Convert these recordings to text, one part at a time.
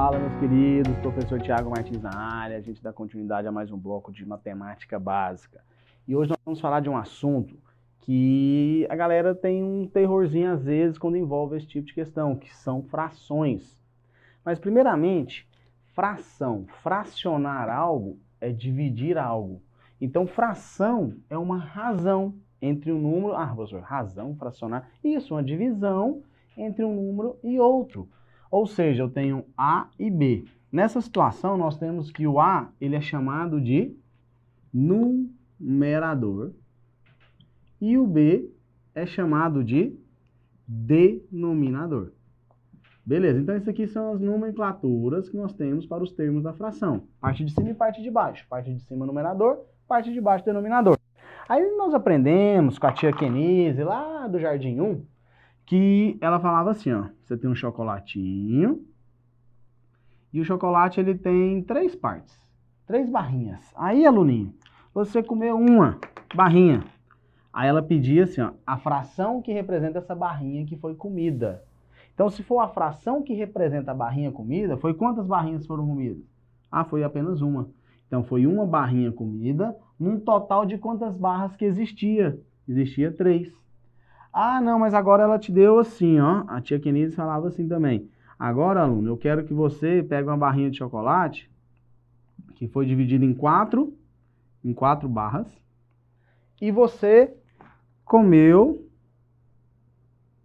Fala, meus queridos, professor Thiago Martins na área, a gente dá continuidade a mais um bloco de matemática básica. E hoje nós vamos falar de um assunto que a galera tem um terrorzinho às vezes quando envolve esse tipo de questão, que são frações. Mas primeiramente, fração, fracionar algo é dividir algo. Então fração é uma razão entre um número, professor, razão, fracionar, isso, uma divisão entre um número e outro. Ou seja, eu tenho A e B. Nessa situação, nós temos que o A ele é chamado de numerador e o B é chamado de denominador. Beleza, então isso aqui são as nomenclaturas que nós temos para os termos da fração. Parte de cima e parte de baixo. Parte de cima numerador, parte de baixo denominador. Aí nós aprendemos com a tia Kenise lá do Jardim 1, que ela falava assim, ó, você tem um chocolatinho, e o chocolate ele tem 3 partes, 3 barrinhas. Aí, aluninho, você comeu uma barrinha. Aí ela pedia assim, ó, a fração que representa essa barrinha que foi comida. Então, se for a fração que representa a barrinha comida, foi quantas barrinhas foram comidas? Ah, foi apenas uma. Então, foi uma barrinha comida, num total de quantas barras que existia? Existia 3. Ah, não, mas agora ela te deu assim, ó. A tia Kenise falava assim também. Agora, aluno, eu quero que você pegue uma barrinha de chocolate que foi dividida em 4 barras e você comeu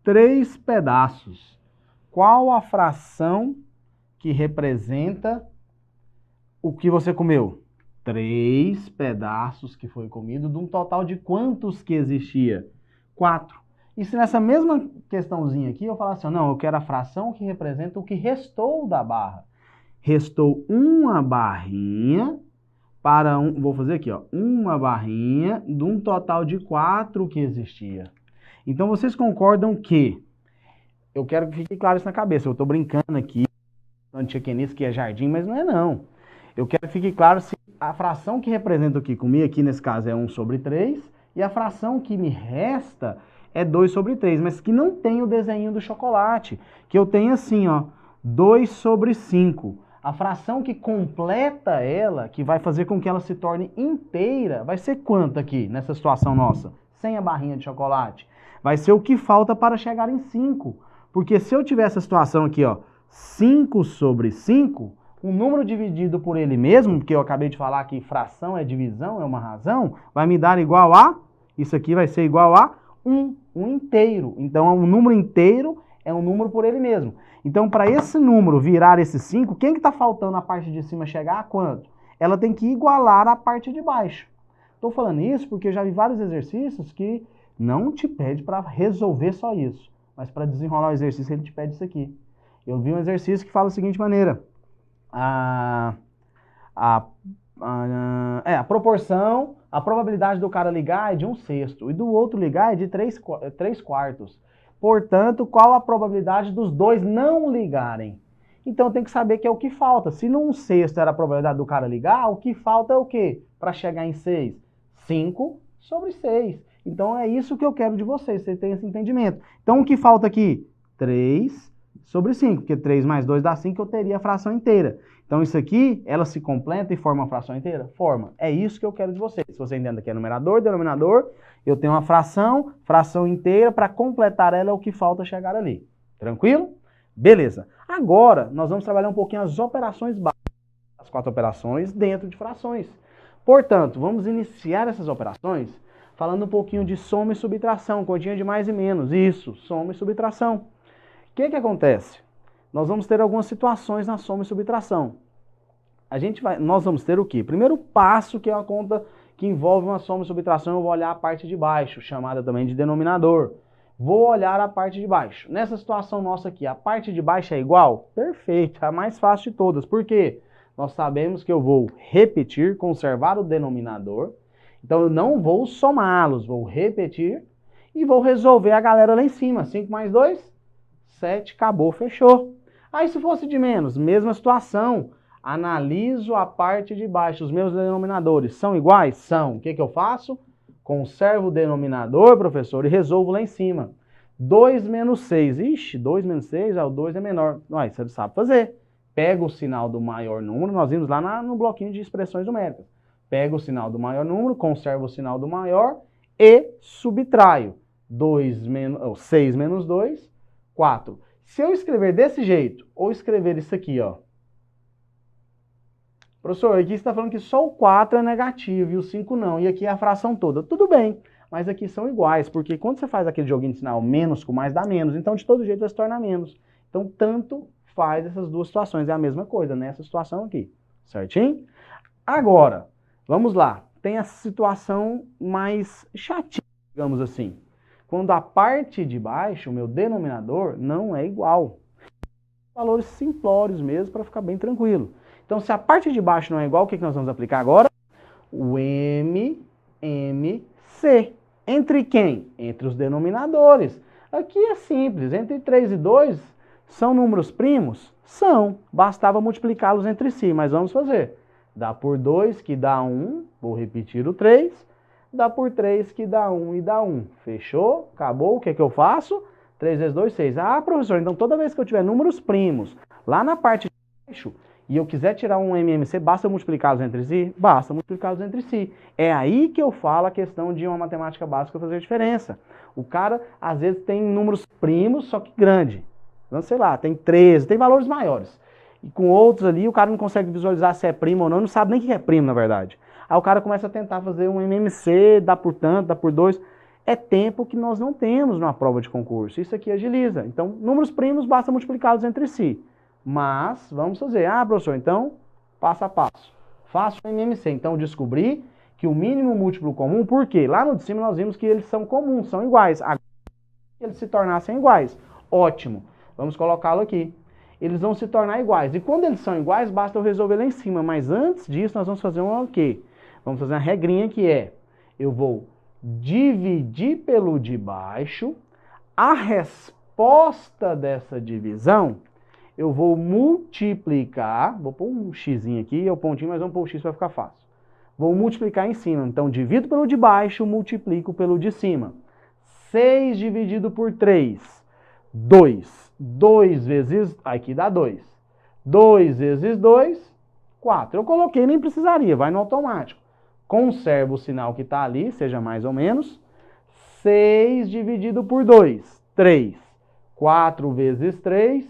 3 pedaços. Qual a fração que representa o que você comeu? 3 pedaços que foi comido, de um total de quantos que existia? 4. E se nessa mesma questãozinha aqui eu falar assim, não, eu quero a fração que representa o que restou da barra. Restou uma barrinha para vou fazer aqui, ó, uma barrinha de um total de 4 que existia. Então vocês concordam que, eu quero que fique claro isso na cabeça, eu estou brincando aqui, não tinha que nisso que é jardim, mas não é não. Eu quero que fique claro se a fração que representa o que comi aqui nesse caso é 1/3 e a fração que me resta é 2/3, mas que não tem o desenho do chocolate, que eu tenho assim, ó, 2/5. A fração que completa ela, que vai fazer com que ela se torne inteira, vai ser quanto aqui, nessa situação nossa? Sem a barrinha de chocolate. Vai ser o que falta para chegar em 5. Porque se eu tiver essa situação aqui, ó, 5/5, um número dividido por ele mesmo, porque eu acabei de falar que fração é divisão, é uma razão, vai me dar igual a, isso aqui vai ser igual a 1 inteiro. Então, um número inteiro é um número por ele mesmo. Então, para esse número virar esse 5, quem que está faltando a parte de cima chegar a quanto? Ela tem que igualar a parte de baixo. Estou falando isso porque eu já vi vários exercícios que não te pede para resolver só isso, mas para desenrolar o exercício ele te pede isso aqui. Eu vi um exercício que fala da seguinte maneira. A proporção, a probabilidade do cara ligar é de 1/6 e do outro ligar é de 3/4. Portanto, qual a probabilidade dos dois não ligarem? Então tem que saber que é o que falta. Se no 1/6 era a probabilidade do cara ligar, o que falta é o quê? Para chegar em 6? 5/6. Então é isso que eu quero de vocês têm esse entendimento. Então o que falta aqui? 3/5, porque 3 mais 2 dá 5, eu teria a fração inteira. Então isso aqui, ela se completa e forma uma fração inteira? Forma. É isso que eu quero de vocês. Se você entende que é numerador, denominador, eu tenho uma fração inteira, para completar ela é o que falta chegar ali. Tranquilo? Beleza. Agora, nós vamos trabalhar um pouquinho as operações básicas, as 4 operações dentro de frações. Portanto, vamos iniciar essas operações falando um pouquinho de soma e subtração, continha de mais e menos. Isso, soma e subtração. O que acontece? Nós vamos ter algumas situações na soma e subtração. Nós vamos ter o quê? Primeiro passo, que é uma conta que envolve uma soma e subtração, eu vou olhar a parte de baixo, chamada também de denominador. Vou olhar a parte de baixo. Nessa situação nossa aqui, a parte de baixo é igual? Perfeito, é a mais fácil de todas. Por quê? Nós sabemos que eu vou repetir, conservar o denominador. Então eu não vou somá-los, vou repetir e vou resolver a galera lá em cima. 5 mais 2, 7, acabou, fechou. Aí se fosse de menos, mesma situação. Analiso a parte de baixo. Os meus denominadores são iguais? São. O que eu faço? Conservo o denominador, professor, e resolvo lá em cima. 2 menos 6. Ixi, 2 menos 6, o 2 é menor. Ué, você sabe fazer. pega o sinal do maior número, nós vimos lá no bloquinho de expressões numéricas. Pega o sinal do maior número, conserva o sinal do maior e subtraio. 6 menos 2, 4. Se eu escrever desse jeito, ou escrever isso aqui, ó. Professor, aqui você está falando que só o 4 é negativo e o 5 não, e aqui é a fração toda. Tudo bem, mas aqui são iguais, porque quando você faz aquele joguinho de sinal menos com mais dá menos, então de todo jeito vai se tornar menos. Então tanto faz essas duas situações, é a mesma coisa nessa situação aqui, certinho? Agora, vamos lá, tem a situação mais chatinha, digamos assim. Quando a parte de baixo, o meu denominador, não é igual. Valores simplórios mesmo, para ficar bem tranquilo. Então, se a parte de baixo não é igual, o que nós vamos aplicar agora? O MMC. Entre quem? Entre os denominadores. Aqui é simples, entre 3 e 2 são números primos? São, bastava multiplicá-los entre si, mas vamos fazer. Dá por 2 que dá 1, vou repetir o 3, dá por 3 que dá 1 e dá 1. Fechou? Acabou? O que é que eu faço? 3 vezes 2, 6. Ah, professor, então toda vez que eu tiver números primos lá na parte de baixo, e eu quiser tirar um MMC, basta multiplicá-los entre si? Basta multiplicá-los entre si. É aí que eu falo a questão de uma matemática básica fazer diferença. O cara, às vezes, tem números primos, só que grande. Então, sei lá, tem 13, tem valores maiores. E com outros ali, o cara não consegue visualizar se é primo ou não sabe nem o que é primo, na verdade. Aí o cara começa a tentar fazer um MMC, dá por tanto, dá por 2. É tempo que nós não temos numa prova de concurso. Isso aqui agiliza. Então, números primos, basta multiplicá-los entre si. Mas, vamos fazer. Ah, professor, então, passo a passo. Faço o MMC. Então, descobri que o mínimo múltiplo comum, por quê? Lá no de cima nós vimos que eles são comuns, são iguais. Agora, que eles se tornassem iguais. Ótimo. Vamos colocá-lo aqui. Eles vão se tornar iguais. E quando eles são iguais, basta eu resolver lá em cima. Mas antes disso, nós vamos fazer um quê? Vamos fazer uma regrinha que é, eu vou dividir pelo de baixo, a resposta dessa divisão, eu vou multiplicar, vou pôr um xzinho aqui, é o pontinho, mas vamos pôr o x para ficar fácil. Vou multiplicar em cima, então divido pelo de baixo, multiplico pelo de cima. 6 dividido por 3, 2. 2 vezes, aqui dá 2. 2 vezes 2, 4. Eu coloquei, nem precisaria, vai no automático. Conservo o sinal que está ali, seja mais ou menos. 6 dividido por 2, 3. 4 vezes 3,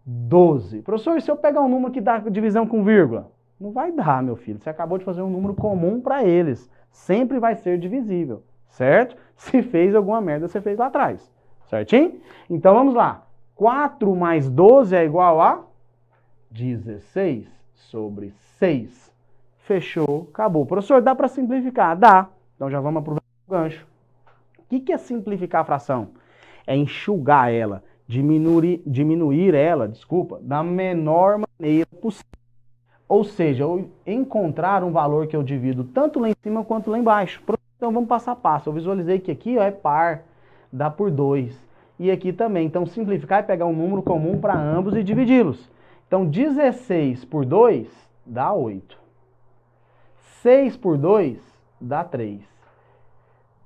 12. Professor, e se eu pegar um número que dá divisão com vírgula? Não vai dar, meu filho. Você acabou de fazer um número comum para eles. Sempre vai ser divisível, certo? Se fez alguma merda, você fez lá atrás. Certinho? Então vamos lá. 4 mais 12 é igual a 16 sobre 6. Fechou, acabou. Professor, dá para simplificar? Dá. Então já vamos aproveitar o gancho. O que é simplificar a fração? É enxugar ela, diminuir ela, da menor maneira possível. Ou seja, eu encontrar um valor que eu divido tanto lá em cima quanto lá embaixo. Então vamos passo a passo. Eu visualizei que aqui ó, é par, dá por 2. E aqui também. Então simplificar é pegar um número comum para ambos e dividi-los. Então 16 por 2 dá 8. 6 por 2 dá 3.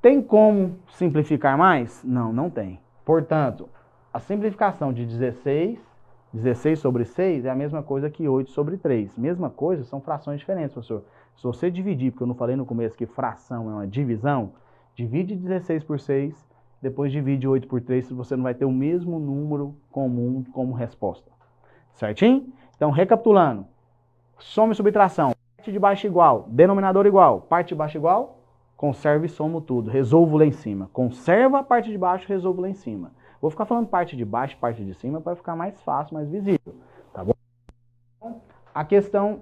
Tem como simplificar mais? Não, não tem. Portanto, a simplificação de 16 sobre 6 é a mesma coisa que 8 sobre 3. Mesma coisa, são frações diferentes, professor. Se você dividir, porque eu não falei no começo que fração é uma divisão, divide 16 por 6, depois divide 8 por 3, você não vai ter o mesmo número comum como resposta. Certinho? Então, recapitulando. Soma e subtração. Parte de baixo igual, denominador igual. Parte de baixo igual, conservo e somo tudo. Resolvo lá em cima. Conserva a parte de baixo, resolvo lá em cima. Vou ficar falando parte de baixo e parte de cima para ficar mais fácil, mais visível. Tá bom? A questão,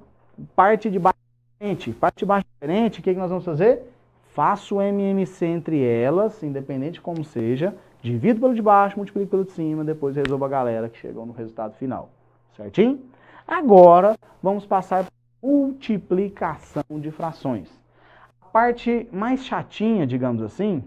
parte de baixo diferente. Parte de baixo diferente, o que nós vamos fazer? Faço o MMC entre elas, independente de como seja. Divido pelo de baixo, multiplico pelo de cima, depois resolvo a galera que chegou no resultado final. Certinho? Agora, vamos passar para multiplicação de frações. A parte mais chatinha, digamos assim,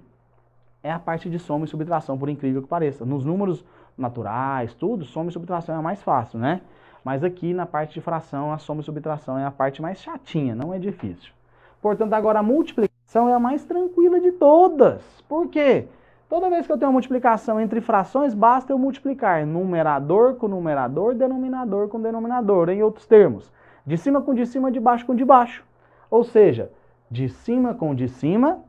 é a parte de soma e subtração, por incrível que pareça. Nos números naturais, tudo, soma e subtração é a mais fácil, né? Mas aqui na parte de fração, a soma e subtração é a parte mais chatinha, não é difícil. Portanto, agora a multiplicação é a mais tranquila de todas. Por quê? Toda vez que eu tenho uma multiplicação entre frações, basta eu multiplicar numerador com numerador, denominador com denominador. Em outros termos, de cima com de cima, de baixo com de baixo. Ou seja, de cima com de cima,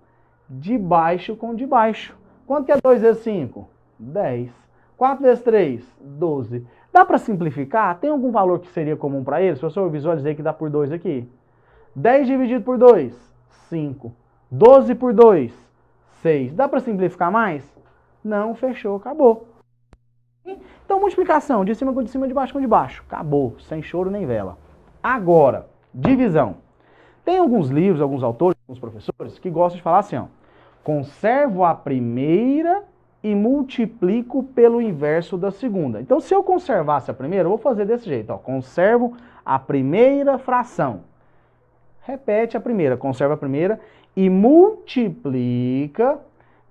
de baixo com de baixo. Quanto que é 2 vezes 5? 10. 4 vezes 3? 12. Dá para simplificar? Tem algum valor que seria comum para eles? Professor, eu visualizei que dá por 2 aqui. 10 dividido por 2? 5. 12 por 2? 6. Dá para simplificar mais? Não, fechou, acabou. Então, multiplicação, de cima com de cima, de baixo com de baixo. Acabou, sem choro nem vela. Agora, divisão. Tem alguns livros, alguns autores, alguns professores que gostam de falar assim, ó. Conservo a primeira e multiplico pelo inverso da segunda. Então, se eu conservasse a primeira, eu vou fazer desse jeito, ó. Conservo a primeira fração. Repete a primeira, conserva a primeira e multiplica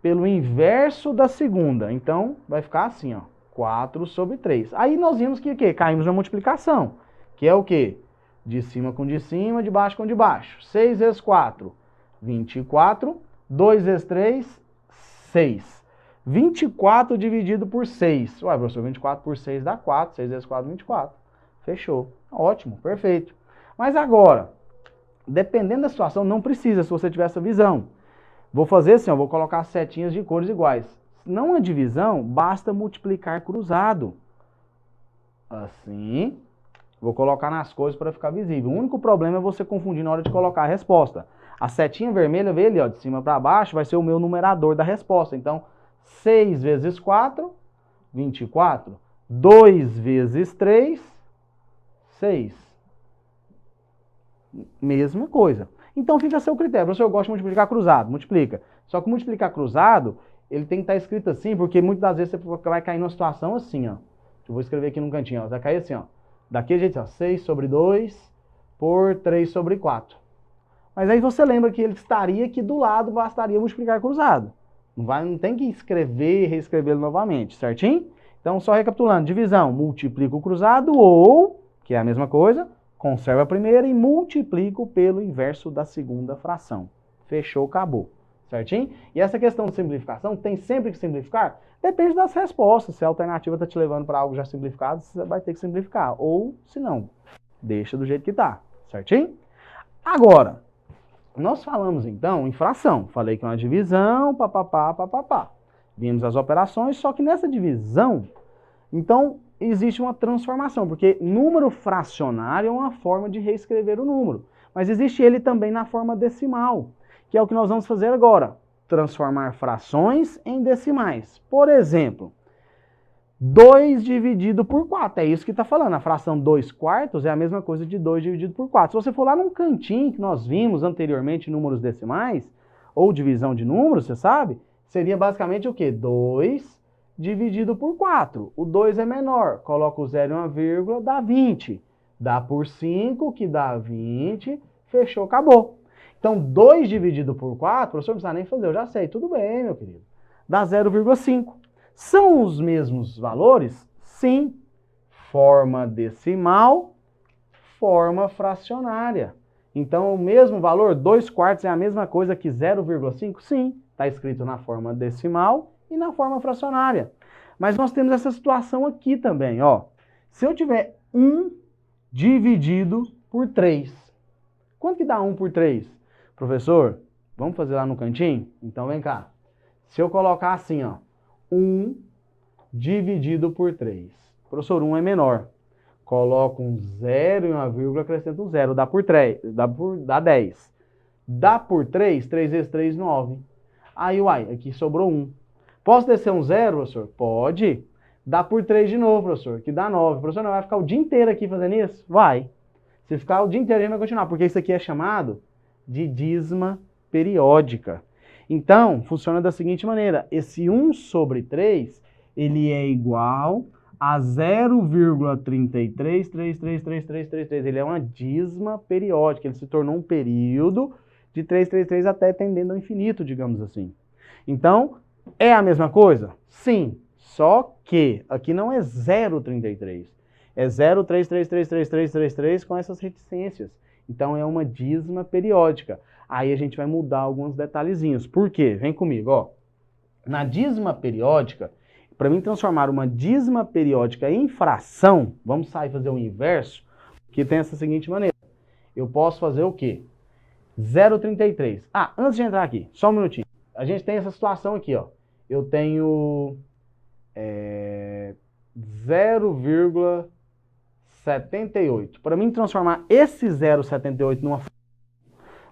pelo inverso da segunda. Então, vai ficar assim, ó, 4 sobre 3. Aí nós vimos que o quê? Caímos na multiplicação, que é o quê? De cima com de cima, de baixo com de baixo. 6 vezes 4, 24. 2 vezes 3, 6. 24 dividido por 6. Ué, professor, 24 por 6 dá 4. 6 vezes 4, 24. Fechou. Ótimo, perfeito. Mas agora, dependendo da situação, não precisa, se você tiver essa visão. Vou fazer assim, ó, vou colocar setinhas de cores iguais. Não a divisão, basta multiplicar cruzado. Assim. Vou colocar nas cores para ficar visível. O único problema é você confundir na hora de colocar a resposta. A setinha vermelha veio ali, ó, de cima para baixo, vai ser o meu numerador da resposta. Então, 6 vezes 4, 24. 2 vezes 3, 6. Mesma coisa. Então fica a seu critério. Professor, eu gosto de multiplicar cruzado. Multiplica. Só que multiplicar cruzado, ele tem que estar escrito assim, porque muitas das vezes você vai cair numa situação assim, ó. Eu vou escrever aqui num cantinho, ó. Vai cair assim, ó. Daquele jeito, ó. 6 sobre 2 por 3 sobre 4. Mas aí você lembra que ele estaria aqui do lado, bastaria multiplicar cruzado. Não tem que escrever e reescrever novamente, certinho? Então, só recapitulando, divisão, multiplico o cruzado ou, que é a mesma coisa, conservo a primeira e multiplico pelo inverso da segunda fração. Fechou, acabou. Certinho? E essa questão de simplificação, tem sempre que simplificar? Depende das respostas. Se a alternativa está te levando para algo já simplificado, você vai ter que simplificar. Ou, se não, deixa do jeito que está. Certinho? Agora, nós falamos então em fração. Falei que é uma divisão, papapá, papapá. Vimos as operações, só que nessa divisão, então, existe uma transformação, porque número fracionário é uma forma de reescrever o número. Mas existe ele também na forma decimal, que é o que nós vamos fazer agora. Transformar frações em decimais. Por exemplo, 2 dividido por 4, é isso que está falando. A fração 2 quartos é a mesma coisa de 2 dividido por 4. Se você for lá num cantinho que nós vimos anteriormente números decimais, ou divisão de números, você sabe, seria basicamente o quê? 2 dividido por 4. O 2 é menor, coloca o 0 e uma vírgula, dá 20. Dá por 5, que dá 20, fechou, acabou. Então, 2 dividido por 4, professor, não precisa nem fazer, eu já sei, tudo bem, meu querido. Dá 0,5. São os mesmos valores? Sim. Forma decimal, forma fracionária. Então, o mesmo valor, 2 quartos é a mesma coisa que 0,5? Sim. Está escrito na forma decimal e na forma fracionária. Mas nós temos essa situação aqui também, ó. Se eu tiver 1 dividido por 3, quanto que dá 1 por 3? Professor, vamos fazer lá no cantinho? Então vem cá. Se eu colocar assim, ó, 1 dividido por 3. Professor, 1 é menor. Coloco um 0 e uma vírgula, acrescento um 0. Dá por 3, dá 10. Dá por 3, 3 vezes 3, 9. Aí, uai, aqui sobrou 1. Posso descer um 0, professor? Pode. Dá por 3 de novo, professor, que dá 9. Professor, não vai ficar o dia inteiro aqui fazendo isso? Vai. Se ficar o dia inteiro, a gente vai continuar, porque isso aqui é chamado de dízima periódica. Então, funciona da seguinte maneira. Esse 1 sobre 3, ele é igual a 0,3333333. Ele é uma dízima periódica. Ele se tornou um período de 333 até tendendo ao infinito, digamos assim. Então, é a mesma coisa? Sim. Só que aqui não é 0,33. É 0,3333333 com essas reticências. Então, é uma dízima periódica. Aí a gente vai mudar alguns detalhezinhos. Por quê? Vem comigo, ó. Na dízima periódica, para mim transformar uma dízima periódica em fração, vamos sair fazer o inverso, que tem essa seguinte maneira. Eu posso fazer o quê? 0,33. Ah, antes de entrar aqui, só um minutinho. A gente tem essa situação aqui, ó. Eu tenho 0,78. Para mim transformar esse 0,78 numa fração,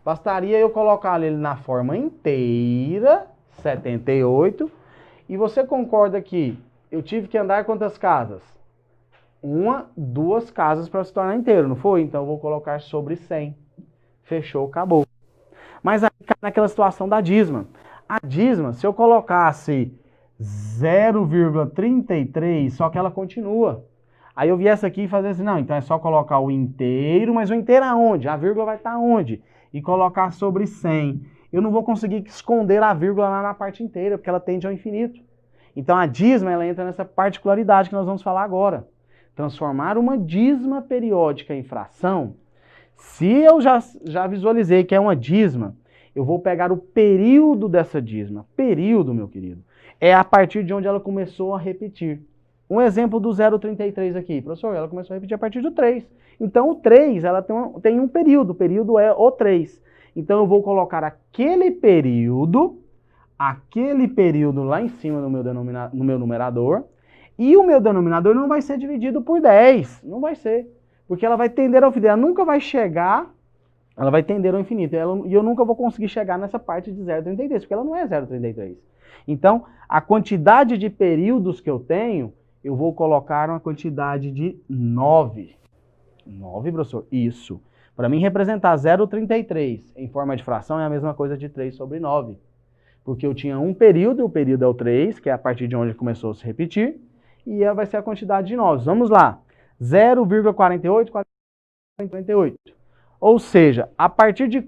bastaria eu colocar ele na forma inteira, 78, e você concorda que eu tive que andar quantas casas? 1, 2 casas para se tornar inteiro, não foi? Então eu vou colocar sobre 100. Fechou, acabou. Mas aí cai naquela situação da dízima. A dízima, se eu colocasse 0,33, só que ela continua. Aí eu viesse aqui e fazer assim, não, então é só colocar o inteiro, mas o inteiro aonde? A vírgula vai estar onde? E colocar sobre 100. Eu não vou conseguir esconder a vírgula lá na parte inteira, porque ela tende ao infinito. Então a dízima, ela entra nessa particularidade que nós vamos falar agora. Transformar uma dízima periódica em fração. Se eu já visualizei que é uma dízima, eu vou pegar o período dessa dízima. Período, meu querido, é a partir de onde ela começou a repetir. Um exemplo do 0,33 aqui. Professor, ela começou a repetir a partir do 3. Então, o 3, ela tem um período. O período é o 3. Então, eu vou colocar aquele período lá em cima no meu numerador. E o meu denominador não vai ser dividido por 10. Não vai ser. Porque ela vai tender ao infinito. Ela nunca vai chegar, ela vai tender ao infinito. E eu nunca vou conseguir chegar nessa parte de 0,33, porque ela não é 0,33. Então, a quantidade de períodos que eu tenho, eu vou colocar uma quantidade de 9. 9, professor? Isso. Para mim, representar 0,33 em forma de fração é a mesma coisa de 3 sobre 9. Porque eu tinha um período, e o período é o 3, que é a partir de onde começou a se repetir, e ela vai ser a quantidade de 9. Vamos lá. 0,48. Ou seja, a partir de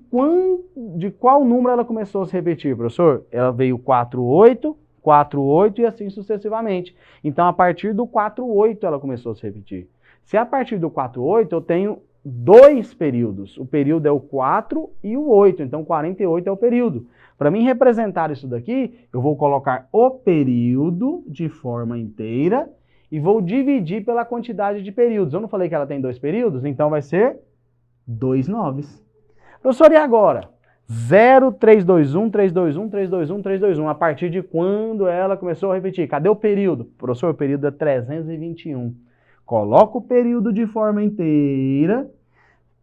qual número ela começou a se repetir, professor? Ela veio 48, 48 e assim sucessivamente. Então, a partir do 48 ela começou a se repetir. Se a partir do 48 eu tenho 2 períodos. O período é o 4 e o 8. Então, 48 é o período. Para mim representar isso daqui, eu vou colocar o período de forma inteira e vou dividir pela quantidade de períodos. Eu não falei que ela tem 2 períodos? Então vai ser 2 noves. Professor, e agora? 0, 3, 2, 1, 3, 2, 1, 3, 2, 1, 3, 2, 1. A partir de quando ela começou a repetir? Cadê o período? Professor, o período é 321. Coloca o período de forma inteira.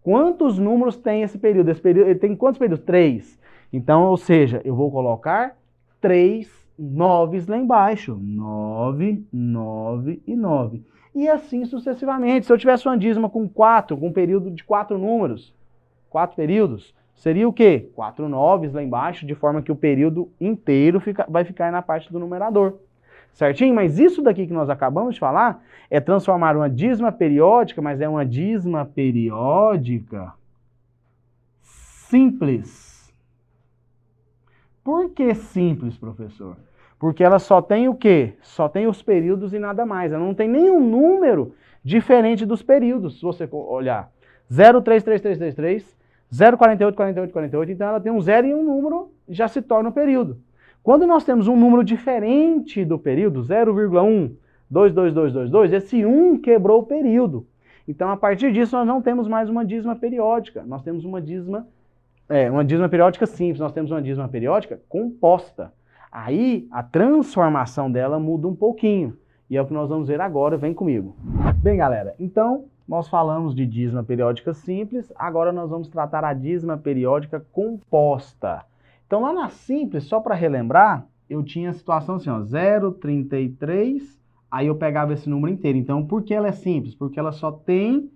Quantos números tem esse período? Esse período ele tem quantos períodos? 3. Então, ou seja, eu vou colocar 3 noves lá embaixo. 9, 9 e 9. E assim sucessivamente. Se eu tivesse uma dízima com 4, com um período de 4 números, 4 períodos, seria o quê? 4 noves lá embaixo, de forma que o período inteiro vai ficar na parte do numerador. Certinho? Mas isso daqui que nós acabamos de falar é transformar uma dízima periódica, mas é uma dízima periódica simples. Por que simples, professor? Porque ela só tem o quê? Só tem os períodos e nada mais. Ela não tem nenhum número diferente dos períodos, se você olhar. 0,33333, 0,48, 48, 48. Então ela tem um 0 e um número já se torna um período. Quando nós temos um número diferente do período, 0,1, 22222, esse 1 quebrou o período. Então, a partir disso, nós não temos mais uma dízima periódica. Nós temos uma dízima periódica simples, nós temos uma dízima periódica composta. Aí, a transformação dela muda um pouquinho. E é o que nós vamos ver agora, vem comigo. Bem, galera, então, nós falamos de dízima periódica simples, agora nós vamos tratar a dízima periódica composta. Então, lá na simples, só para relembrar, eu tinha a situação assim, ó, 0,33, aí eu pegava esse número inteiro. Então, por que ela é simples? Porque ela só tem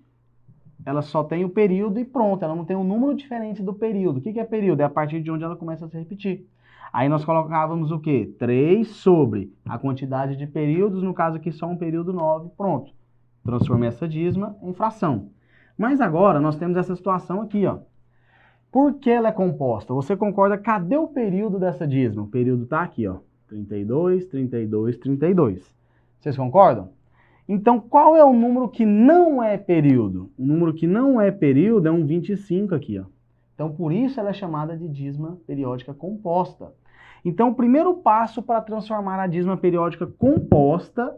o período e pronto, ela não tem um número diferente do período. O que é período? É a partir de onde ela começa a se repetir. Aí nós colocávamos o quê? 3 sobre a quantidade de períodos, no caso aqui só um período 9, pronto. Transformei essa dízima em fração. Mas agora nós temos essa situação aqui, ó. Por que ela é composta? Você concorda? Cadê o período dessa dízima? O período está aqui, ó. 32, 32, 32. Vocês concordam? Então, qual é o número que não é período? O número que não é período é um 25 aqui, ó. Então, por isso ela é chamada de dízima periódica composta. Então, o primeiro passo para transformar a dízima periódica composta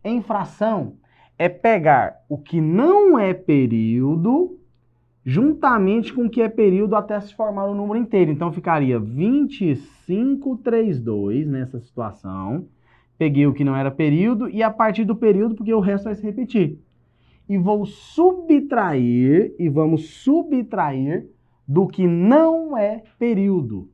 em fração é pegar o que não é período juntamente com o que é período até se formar o número inteiro. Então, ficaria 2532 nessa situação. Peguei o que não era período e a partir do período, porque o resto vai se repetir. E vamos subtrair do que não é período.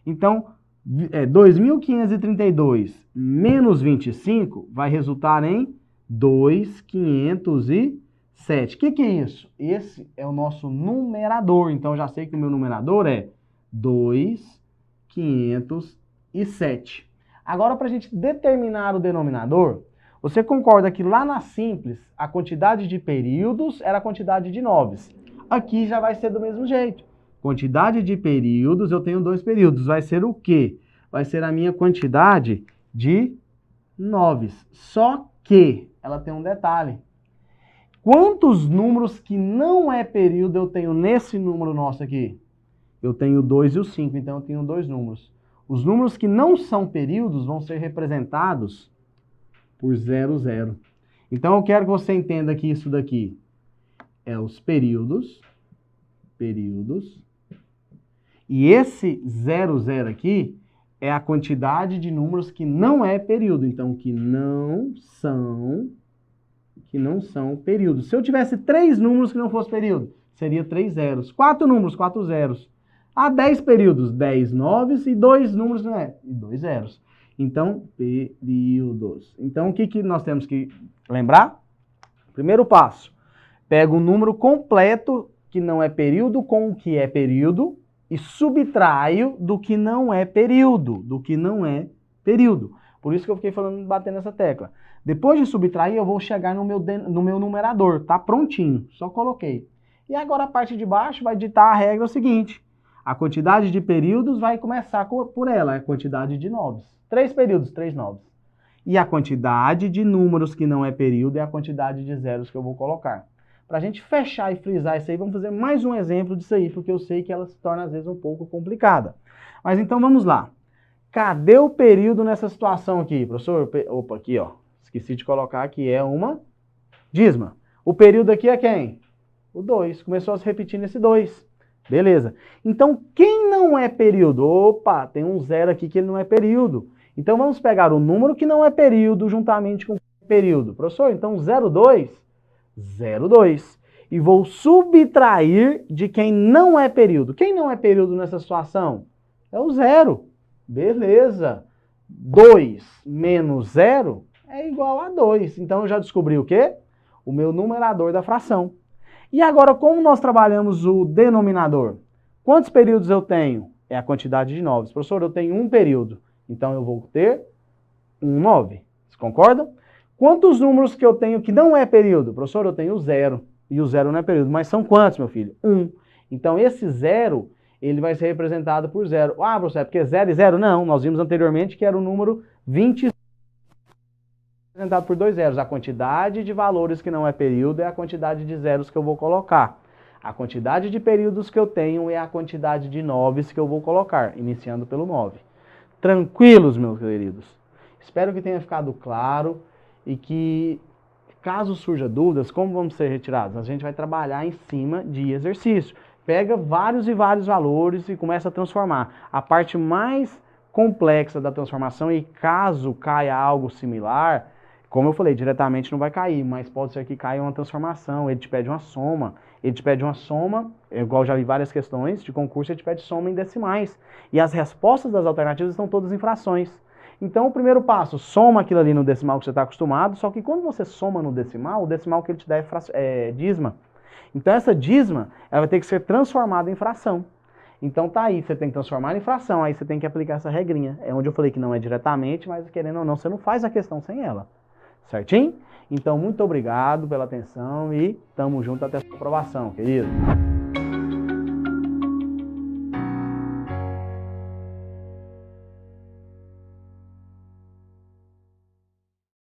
Então, 2.532 menos 25 vai resultar em 2.507. O que é isso? Esse é o nosso numerador. Então, eu já sei que o meu numerador é 2.507. Agora, para a gente determinar o denominador, você concorda que lá na simples, a quantidade de períodos era a quantidade de noves. Aqui já vai ser do mesmo jeito. Quantidade de períodos, eu tenho 2 períodos. Vai ser o quê? Vai ser a minha quantidade de noves. Só que ela tem um detalhe. Quantos números que não é período eu tenho nesse número nosso aqui? Eu tenho o 2 e o 5, então eu tenho 2 números. Os números que não são períodos vão ser representados por 0, 0. Então eu quero que você entenda que isso daqui é os períodos. E esse 0, 0 aqui é a quantidade de números que não é período. Então, que não são períodos. Se eu tivesse 3 números que não fosse período, seria 3 zeros. 4 números, 4 zeros. 10 períodos, 10 noves e 2 números, não é? E 2 zeros. Então, períodos. Então, o que nós temos que lembrar? Primeiro passo. Pega o número completo que não é período com o que é período e subtraio do que não é período. Por isso que eu fiquei batendo nessa tecla. Depois de subtrair, eu vou chegar no meu numerador. Tá prontinho, só coloquei. E agora a parte de baixo vai ditar a regra seguinte. A quantidade de períodos vai começar por ela, é a quantidade de noves. 3 períodos, 3 noves. E a quantidade de números que não é período é a quantidade de zeros que eu vou colocar. Para a gente fechar e frisar isso aí, vamos fazer mais um exemplo disso aí, porque eu sei que ela se torna às vezes um pouco complicada. Mas então vamos lá. Cadê o período nessa situação aqui, professor? Opa, aqui ó. Esqueci de colocar que é uma dízima. O período aqui é quem? O 2. Começou a se repetir nesse 2. Beleza. Então, quem não é período? Opa, tem um 0 aqui que ele não é período. Então, vamos pegar o número que não é período juntamente com o período. Professor, então 0,2. 0,2. E vou subtrair de quem não é período. Quem não é período nessa situação? É o 0. Beleza. 2 menos 0 é igual a 2. Então, eu já descobri o quê? O meu numerador da fração. E agora, como nós trabalhamos o denominador? Quantos períodos eu tenho? É a quantidade de noves. Professor, eu tenho um período. Então, eu vou ter um 9. Vocês concordam? Quantos números que eu tenho que não é período? Professor, eu tenho 0. E o 0 não é período. Mas são quantos, meu filho? 1. Então, esse 0, ele vai ser representado por 0. Ah, professor, é porque 0 e 0? Não, nós vimos anteriormente que era o número 20. Representado por 2 zeros. A quantidade de valores que não é período é a quantidade de zeros que eu vou colocar. A quantidade de períodos que eu tenho é a quantidade de noves que eu vou colocar, iniciando pelo 9. Tranquilos, meus queridos? Espero que tenha ficado claro e que, caso surja dúvidas, como vamos ser retirados? A gente vai trabalhar em cima de exercício. Pega vários e vários valores e começa a transformar. A parte mais complexa da transformação, e caso caia algo similar, como eu falei, diretamente não vai cair, mas pode ser que caia uma transformação, ele te pede uma soma. Igual já vi várias questões de concurso, ele te pede soma em decimais. E as respostas das alternativas estão todas em frações. Então, o primeiro passo, soma aquilo ali no decimal que você está acostumado, só que quando você soma no decimal, o decimal que ele te dá é dízima. Então, essa dízima, ela vai ter que ser transformada em fração. Então tá aí, você tem que transformar em fração, aí você tem que aplicar essa regrinha. É onde eu falei que não é diretamente, mas querendo ou não, você não faz a questão sem ela. Certinho? Então, muito obrigado pela atenção e tamo junto até a sua aprovação, querido.